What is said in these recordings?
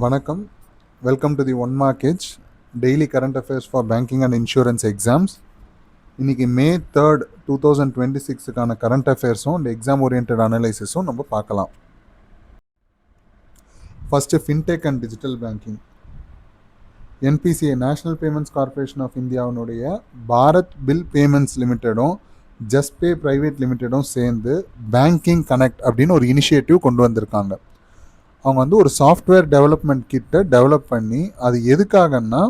வணக்கம். Welcome to the one market daily current affairs for banking and insurance exams. இன்னைக்கு மே 3 2026க்கான current அஃபேர்ஸும் இந்த exam orient அனலைசிஸும் நம்ம பார்க்கலாம். First fintech and digital banking. NPCI National Payments Corporation of இந்தியாவினுடைய Bharat bill payments லிமிட்டடும் Juspay private லிமிட்டடும் சேர்ந்து பேங்கிங் கனெக்ட் அப்படின்னு ஒரு இனிஷியேட்டிவ் கொண்டு வந்திருக்காங்க. அவங்க ஒரு சாஃப்ட்வேர் டெவலப்மெண்ட் கிட்ட டெவலப் பண்ணி அது எதுக்காகன்னா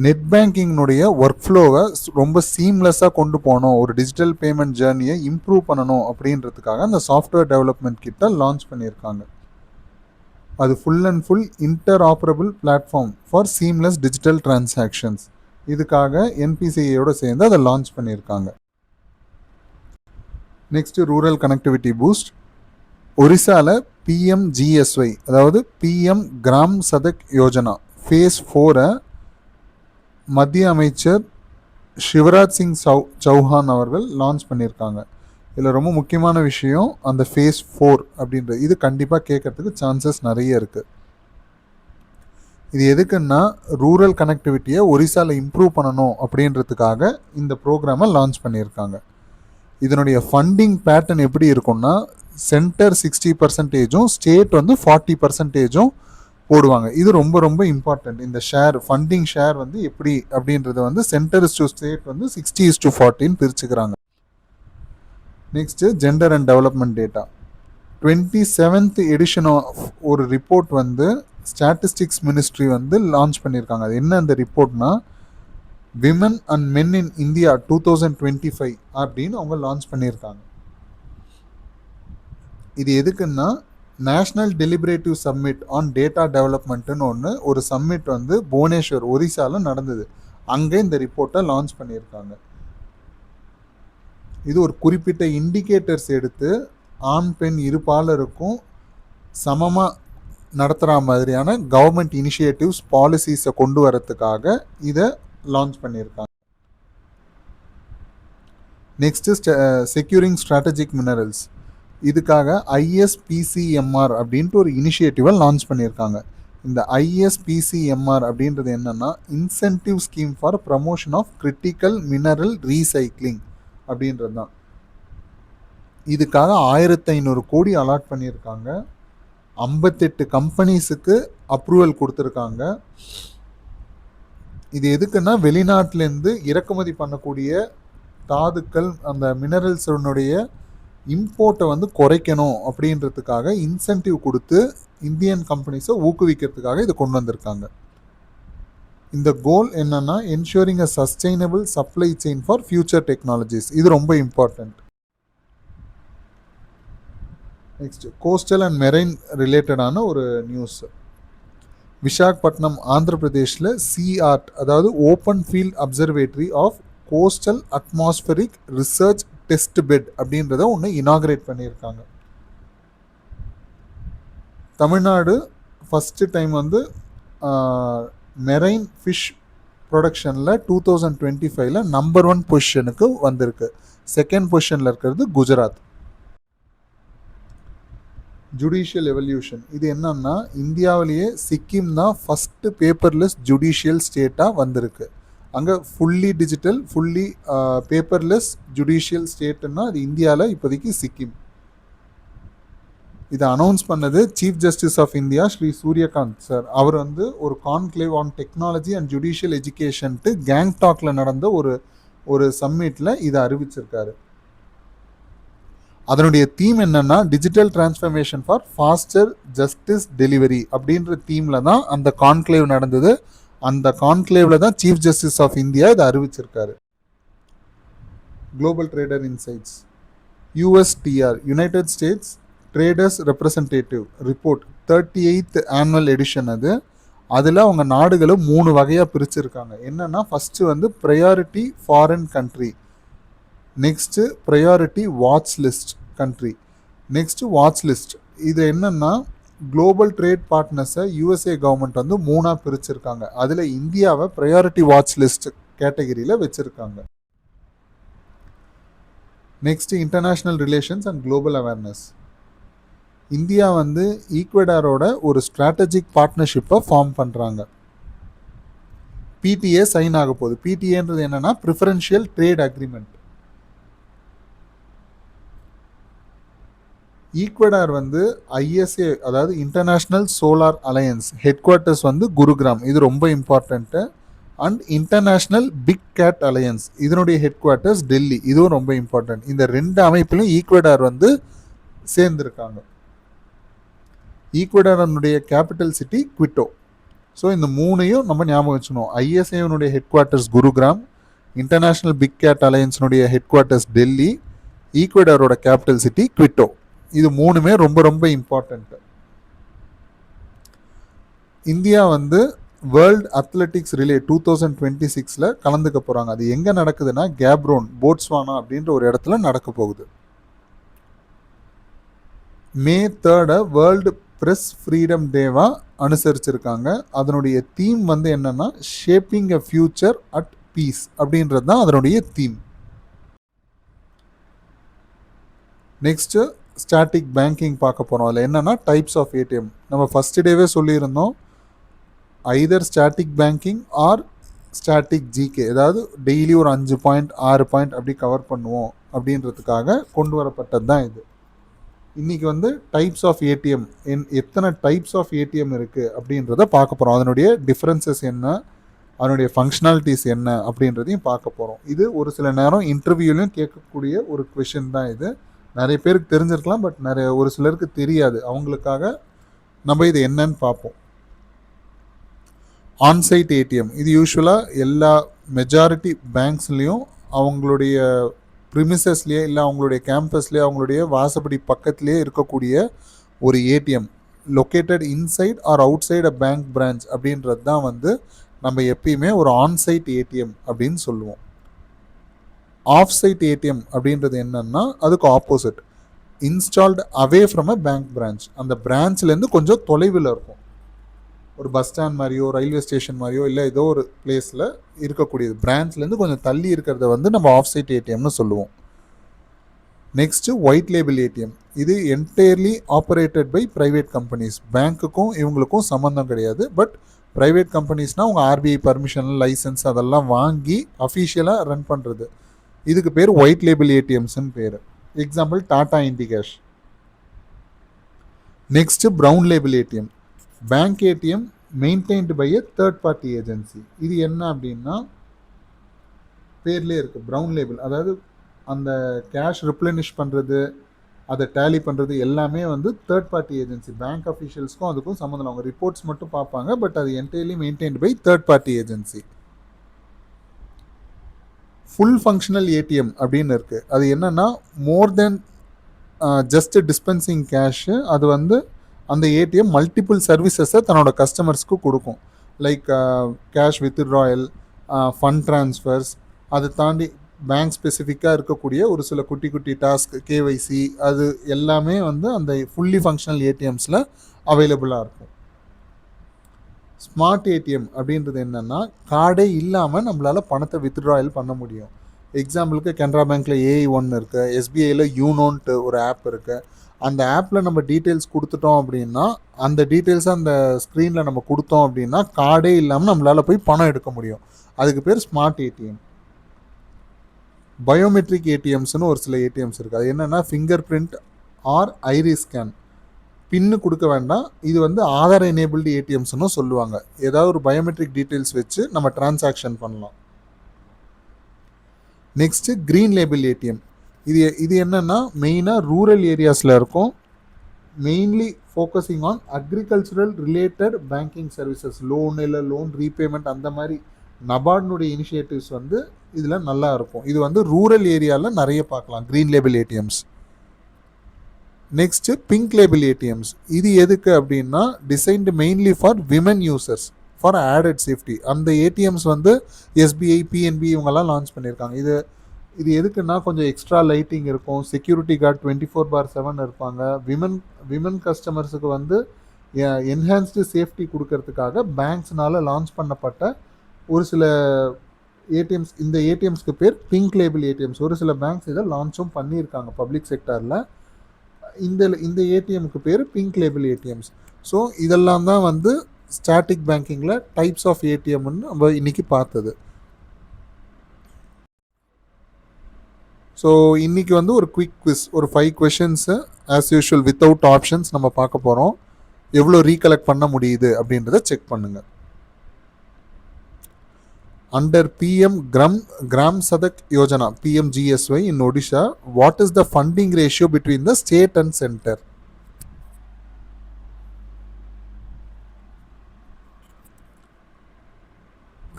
நெட் பேங்கிங்னுடைய ஒர்க் ஃப்ளோவை ரொம்ப சீம்லெஸ்ஸாக கொண்டு போகணும், ஒரு டிஜிட்டல் பேமெண்ட் ஜேர்னியை இம்ப்ரூவ் பண்ணணும் அப்படின்றதுக்காக அந்த சாஃப்ட்வேர் டெவலப்மெண்ட் கிட்ட லான்ச் பண்ணியிருக்காங்க. அது ஃபுல் அண்ட் ஃபுல் இன்டர் ஆப்பரபிள் platform for seamless digital transactions. இதுக்காக என்பிசிஐயோட சேர்ந்து அதை லான்ச் பண்ணியிருக்காங்க. Next rural connectivity boost. ஒரிசாவில் பிஎம்ஜிஎஸ்ஒய் அதாவது பிஎம் கிராம் சதக் யோஜனா ஃபேஸ் 4 மத்திய அமைச்சர் சிவராஜ் சிங் சௌஹான் அவர்கள் லான்ச் பண்ணியிருக்காங்க. இதில் ரொம்ப முக்கியமான விஷயம் அந்த ஃபேஸ் 4 அப்படின்றது. இது கண்டிப்பாக கேட்கறதுக்கு சான்சஸ் நிறைய இருக்குது. இது எதுக்குன்னா ரூரல் கனெக்டிவிட்டியை ஒரிசாவில் இம்ப்ரூவ் பண்ணணும் அப்படின்றதுக்காக இந்த ப்ரோக்ராமை லான்ச் பண்ணியிருக்காங்க. இதனுடைய ஃபண்டிங் பேட்டர்ன் எப்படி இருக்கும்னா சென்டர் 60% ஸ்டேட் 40% போடுவாங்க. இது ரொம்ப ரொம்ப இம்பார்ட்டன்ட். இந்த ஷேர் ஃபண்டிங் ஷேர் எப்படி அப்படின்றது சென்டர் டு ஸ்டேட் 60:40 பிரிச்சுக்கிறாங்க. Next gender and development data. 27th edition of ஒரு ரிப்போர்ட் ஸ்டாட்டிஸ்டிக்ஸ் மினிஸ்ட்ரி லான்ச் பண்ணியிருக்காங்க. அது என்ன அந்த ரிப்போர்ட்னா women and men in India 2025 அப்படின்னு அவங்க லான்ச் பண்ணியிருக்காங்க. இது எதுக்குன்னா national deliberative summit on data டெவலப்மெண்ட்னு ஒரு சம்மிட் புவனேஸ்வர் ஒரிசாவில் நடந்தது. அங்கே இந்த ரிப்போர்ட்டை லான்ச் பண்ணியிருக்காங்க. இது ஒரு குறிப்பிட்ட இண்டிகேட்டர்ஸ் எடுத்து ஆண் பெண் இருபாலருக்கும் சமமாக நடத்துகிற மாதிரியான கவர்மெண்ட் இனிஷியேட்டிவ்ஸ் பாலிசிஸை கொண்டு வரத்துக்காக இதை லான்ச் பண்ணியிருக்காங்க. Next securing strategic minerals. இதுக்காக ஐஎஸ்பிசிஎம்ஆர் அப்படின்ட்டு ஒரு இனிஷியேட்டிவை லான்ச் பண்ணியிருக்காங்க. இந்த ஐஎஸ்பிசிஎம்ஆர் அப்படின்றது என்னன்னா incentive scheme for promotion of critical mineral recycling அப்படின்றது தான். இதுக்காக 1500 கோடி அலாட் பண்ணியிருக்காங்க. 58 கம்பெனிஸுக்கு அப்ரூவல் கொடுத்துருக்காங்க. இது எதுக்குன்னா வெளிநாட்டிலேருந்து இறக்குமதி பண்ணக்கூடிய தாதுக்கள் அந்த மினரல்ஸனுடைய இம்போர்ட்டை குறைக்கணும் அப்படின்றதுக்காக இன்சென்டிவ் கொடுத்து இந்தியன் கம்பெனிஸை ஊக்குவிக்கிறதுக்காக இது கொண்டு வந்திருக்காங்க. இந்த கோல் என்னன்னா ensuring a sustainable supply chain for future technologies. இது ரொம்ப important. Next coastal and marine ரிலேட்டடான ஒரு நியூஸ். விசாகப்பட்டினம் ஆந்திர பிரதேஷில் சிஆர்ட் அதாவது open field observatory of coastal atmospheric research test bed அப்படின்றத ஒன்று இனாகரேட் பண்ணியிருக்காங்க. Tamil Nadu first time marine fish ப்ரொடக்ஷனில் 2025 நம்பர் 1 பொசிஷனுக்கு வந்திருக்கு. செகண்ட் பொசிஷனில் இருக்கிறது குஜராத். Judicial evolution. இது என்னன்னா இந்தியாவிலேயே சிக்கிம் தான் ஃபஸ்ட்டு பேப்பர்லெஸ் ஜுடிஷியல் ஸ்டேட்டாக வந்திருக்கு. அங்கே fully digital fully paperless judicial ஸ்டேட்டுன்னா அது இந்தியாவில் இப்போதைக்கு சிக்கிம். இதை அனௌன்ஸ் பண்ணது chief justice of India Shri Suryakant sir. அவர் ஒரு conclave on technology and judicial எஜுகேஷன்ட்டு கேங்டாக்ல நடந்த ஒரு சம்மிட்டில் இதை அறிவிச்சிருக்காரு. அதனுடைய தீம் என்னன்னா digital transformation for faster justice delivery அப்படின்ற தீமில் தான் அந்த கான்க்ளேவ் நடந்தது. அந்த கான்க்ளேவ்ல தான் சீஃப் ஜஸ்டிஸ் ஆஃப் இந்தியா இதை அறிவிச்சிருக்காரு. Global trader insights. USTR united states traders representative report 38th annual edition. அதில் அவங்க நாடுகளை 3 வகையாக பிரிச்சிருக்காங்க. என்னன்னா first priority foreign country, next priority watch list country, next watch list. இது என்னன்னா குளோபல் ட்ரேட் பார்ட்னர்ஸை யூஎஸ்ஏ கவர்மெண்ட் 3ஆக பிரிச்சிருக்காங்க. அதில் இந்தியாவை ப்ரையாரிட்டி வாட்ச் லிஸ்ட் கேட்டகரியில் வச்சுருக்காங்க. Next international relations and global awareness. India வந்து ஈக்வடாரோட ஒரு ஸ்ட்ராட்டஜிக் பார்ட்னர்ஷிப்பை ஃபார்ம் பண்ணுறாங்க. பிடிஏ சைன் ஆக போகுது. பிடிஏன்றது என்னன்னா ப்ரிஃபரன்ஷியல் ட்ரேட் அக்ரிமெண்ட். ஈக்வடார் வந்து ஐஎஸ்ஏ அதாவது international solar alliance headquarters வந்து குருகிராம், இது ரொம்ப important. And international big cat alliance இதனுடைய ஹெட் குவார்ட்டர்ஸ் டெல்லி, இதுவும் ரொம்ப இம்பார்ட்டன்ட். இந்த ரெண்டு அமைப்பிலும் ஈக்வடார் வந்து சேர்ந்துருக்காங்க. ஈக்வடாரனுடைய கேபிட்டல் சிட்டி குவிட்டோ. ஸோ இந்த மூணையும் நம்ம ஞாபகம் வச்சுக்கணும். ஐஎஸ்ஏனுடைய headquarters Gurugram, international big cat அலையன்ஸினுடைய ஹெட் குவார்ட்டர்ஸ் டெல்லி, ஈக்வடாரோட கேபிட்டல் சிட்டி குவிட்டோ. இது மூணுமே ரொம்ப ரொம்ப இம்பார்ட்டன்ட்டு. இந்தியா வந்து வேர்ல்டு அத்லெட்டிக்ஸ் ரிலே 2026 கலந்துக்க போகிறாங்க. அது எங்கே நடக்குதுன்னா கேப்ரோன், போட்ஸ்வானா அப்படின்ற ஒரு இடத்துல நடக்க போகுது. மே 3 வேர்ல்டு ப்ரெஸ் ஃப்ரீடம் டேவாக அனுசரிச்சிருக்காங்க. அதனுடைய தீம் வந்து என்னன்னா shaping a future at piece அப்படின்றது தான் அதனுடைய தீம். நெக்ஸ்ட்டு ஸ்டாட்டிக் பேங்கிங் பார்க்க போகிறோம். அதில் என்னென்னா டைப்ஸ் ஆஃப் ஏடிஎம். நம்ம ஃபஸ்ட் டேவே சொல்லியிருந்தோம், either static banking or static GK, அதாவது டெய்லி ஒரு 5 பாயிண்ட் 6 பாயிண்ட் அப்படி கவர் பண்ணுவோம் அப்படின்றதுக்காக கொண்டு வரப்பட்டது தான் இது. இன்றைக்கி வந்து டைப்ஸ் ஆஃப் ஏடிஎம், எத்தனை டைப்ஸ் ஆஃப் ஏடிஎம் இருக்குது அப்படின்றத பார்க்க போகிறோம். அதனுடைய டிஃப்ரென்சஸ் என்ன, அதனுடைய ஃபங்க்ஷனாலிட்டிஸ் என்ன அப்படின்றதையும் பார்க்க போகிறோம். இது ஒரு சில நேரம் இன்டர்வியூலையும் கேட்கக்கூடிய ஒரு கொஷின் தான் இது. நிறைய பேருக்கு தெரிஞ்சிருக்கலாம், பட் ஒரு சிலருக்கு தெரியாது. அவங்களுக்காக நம்ம இது என்னன்னு பார்ப்போம். ஆன்சைட் ஏடிஎம், இது யூஸ்வலாக எல்லா மெஜாரிட்டி பேங்க்ஸ்லேயும் அவங்களுடைய ப்ரிமிசஸ்லேயே இல்லை அவங்களுடைய கேம்பஸ்லேயே அவங்களுடைய வாசப்படி பக்கத்துலேயே இருக்கக்கூடிய ஒரு ATM, located inside or outside a bank branch அப்படின்றது தான் வந்து நம்ம எப்பயுமே ஒரு ஆன்சைட் ஏடிஎம் அப்படின்னு சொல்லுவோம். ஆஃப் சைட் ஏடிஎம் அப்படின்றது என்னன்னா அதுக்கு opposite, installed away from a bank branch. அந்த பிரான்ச்லேருந்து கொஞ்சம் தொலைவில் இருக்கும். ஒரு பஸ் ஸ்டாண்ட் மாதிரியோ ரயில்வே ஸ்டேஷன் மாதிரியோ இல்லை ஏதோ ஒரு பிளேஸில் இருக்கக்கூடியது. பிரான்ச்லேருந்து கொஞ்சம் தள்ளி இருக்கிறத வந்து நம்ம ஆஃப் சைட் ஏடிஎம்னு சொல்லுவோம். நெக்ஸ்ட்டு ஒயிட் லேபிள் ஏடிஎம், இது entirely operated by private companies. பேங்க்குக்கும் இவங்களுக்கும் சம்மந்தம் கிடையாது. பட் ப்ரைவேட் கம்பெனிஸ்னால் அவங்க ஆர்பிஐ பர்மிஷன், லைசன்ஸ் அதெல்லாம் வாங்கி அஃபிஷியலாக ரன் பண்ணுறது. இதுக்கு பேர் ஒயிட் லேபிள் ஏடிஎம்ஸ்ன்னு பேர். Example Tata Indicash. Next brown label ATM, bank ATM maintained by a third party agency. இது என்ன அப்படின்னா பேர்லேயே இருக்குது ப்ரௌன் லேபிள், அதாவது அந்த கேஷ் ரிப்ளனிஷ் பண்ணுறது, அதை டேலி பண்ணுறது எல்லாமே வந்து தேர்ட் பார்ட்டி ஏஜென்சி. பேங்க் அஃபீஷியல்ஸ்க்கும் அதுக்கும் சம்மந்தம். அவங்க ரிப்போர்ட்ஸ் மட்டும் பார்ப்பாங்க, பட் அது entirely maintained by third party agency. Full functional ATM அப்படின்னு இருக்குது. அது என்னென்னா more than just dispensing cash. அது வந்து அந்த ஏடிஎம் மல்டிபிள் சர்வீசஸை தன்னோட கஸ்டமர்ஸ்க்கு கொடுக்கும். Like cash withdrawal, fund transfers, அதை தாண்டி பேங்க் ஸ்பெசிஃபிக்காக இருக்கக்கூடிய ஒரு சில குட்டி குட்டி டாஸ்க், கேஒய்சி, அது எல்லாமே வந்து அந்த ஃபுல்லி ஃபங்க்ஷனல் ஏடிஎம்ஸில் அவைலபிளாக இருக்கும். ஸ்மார்ட் ஏடிஎம் அப்படின்றது என்னென்னா கார்டே இல்லாமல் நம்மளால் பணத்தை வித்ட்ராயல் பண்ண முடியும். எக்ஸாம்பிளுக்கு கனரா பேங்க்கில் AI1 இருக்குது, எஸ்பிஐயில் யூனோன்ட்டு ஒரு ஆப் இருக்குது. அந்த ஆப்பில் நம்ம டீட்டெயில்ஸ் கொடுத்துட்டோம் அப்படின்னா, அந்த டீட்டெயில்ஸை அந்த ஸ்க்ரீனில் நம்ம கொடுத்தோம் அப்படின்னா கார்டே இல்லாமல் நம்மளால் போய் பணம் எடுக்க முடியும். அதுக்கு பேர் ஸ்மார்ட் ஏடிஎம். பயோமெட்ரிக் ஏடிஎம்ஸ்னு ஒரு சில ஏடிஎம்ஸ் இருக்குது. அது என்னென்னா fingerprint or iris scan. PIN கொடுக்க வேண்டாம். இது வந்து ஆதார் எனேபிள்டு ஏடிஎம்ஸ்னு சொல்லுவாங்க. ஏதாவது ஒரு பயோமெட்ரிக் டீட்டெயில்ஸ் வச்சு நம்ம டிரான்சாக்ஷன் பண்ணலாம். Next green label ATM. இது என்னென்னா மெயினாக ரூரல் ஏரியாஸில் இருக்கும். Mainly focusing on agricultural related banking services, loan இல்லை லோன் ரீபேமெண்ட், அந்த மாதிரி நபார்டினுடைய இனிஷியேட்டிவ்ஸ் வந்து இதில் நல்லா இருக்கும். இது வந்து ரூரல் ஏரியாவில் நிறைய பார்க்கலாம் green label ATMs. Next pink label ATMs. இது எதுக்கு அப்படின்னா designed mainly for women users for added safety. அந்த ஏடிஎம்ஸ் வந்து எஸ்பிஐ, பிஎன்பி இவங்கெல்லாம் லான்ச் பண்ணியிருக்காங்க. இது எதுக்குன்னா கொஞ்சம் எக்ஸ்ட்ரா லைட்டிங் இருக்கும், செக்யூரிட்டி கார்டு 24/7 இருப்பாங்க. விமன் கஸ்டமர்ஸுக்கு வந்து என்ஹான்ஸ்டு சேஃப்டி கொடுக்கறதுக்காக பேங்க்ஸ்னால் லான்ச் பண்ணப்பட்ட ஒரு சில ஏடிஎம்ஸ். இந்த ஏடிஎம்ஸ்க்கு பேர் பிங்க் லேபிள் ஏடிஎம்ஸ். ஒரு சில பேங்க்ஸ் இதை லான்ச்சும் பண்ணியிருக்காங்க பப்ளிக் செக்டரில். இந்த ஏடிஎம்க்கு பேர் பிங்க் லேபிள் ஏடிஎம்ஸ். ஸோ இதெல்லாம் தான் வந்து ஸ்டாட்டிக் பேங்கிங்கில் டைப்ஸ் ஆஃப் ஏடிஎம்னு நம்ம இன்னைக்கு பார்த்தது. ஸோ இன்னைக்கு வந்து ஒரு குவிக் குவிஸ், ஒரு 5 questions as usual without options நம்ம பார்க்க போகிறோம். எவ்வளோ ரீகலெக்ட் பண்ண முடியுது அப்படின்றத செக் பண்ணுங்க. Under PM Gram Sadak Yojana PMGSY in Odisha, what is the funding ratio between the state and center?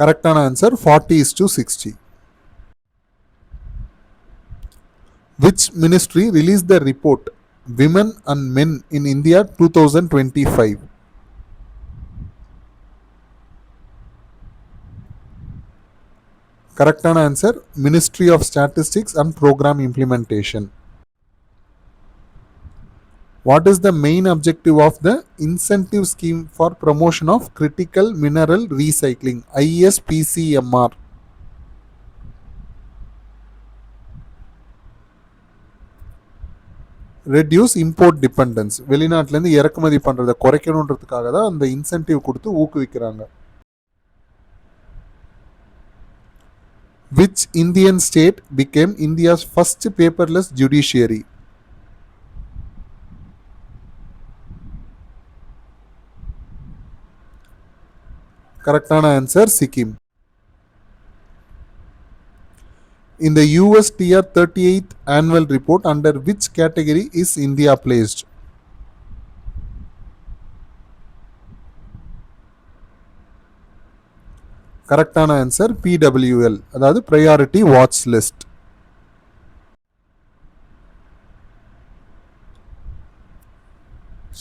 கரெக்டான answer 40:60. Which ministry released the report Women and Men in India 2025? கரெக்டான answer Ministry of Statistics and Program Implementation. What is the main objective of the incentive scheme for promotion of critical mineral recycling ISPCMR? Reduce import dependence. வெளிநாட்டிலேருந்து இறக்குமதி பண்ணுறதை குறைக்கணுன்றதுக்காக தான் அந்த incentive கொடுத்து ஊக்குவிக்கிறாங்க. Which Indian state became India's first paperless judiciary? கரெக்டான answer Sikkim. In the USTR 38th annual report, under which category is India placed? கரெக்டான answer PWL, அதாவது priority watch list.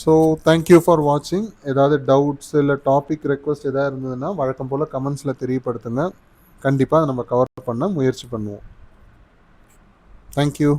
So thank you for வாட்சிங். ஏதாவது டவுட்ஸ் இல்லை topic request எதாவது இருந்ததுன்னா வழக்கம் போல் கமெண்ட்ஸில் தெரியப்படுத்துங்க. கண்டிப்பாக நம்ம கவர் பண்ண முயற்சி பண்ணுவோம். தேங்க்யூ.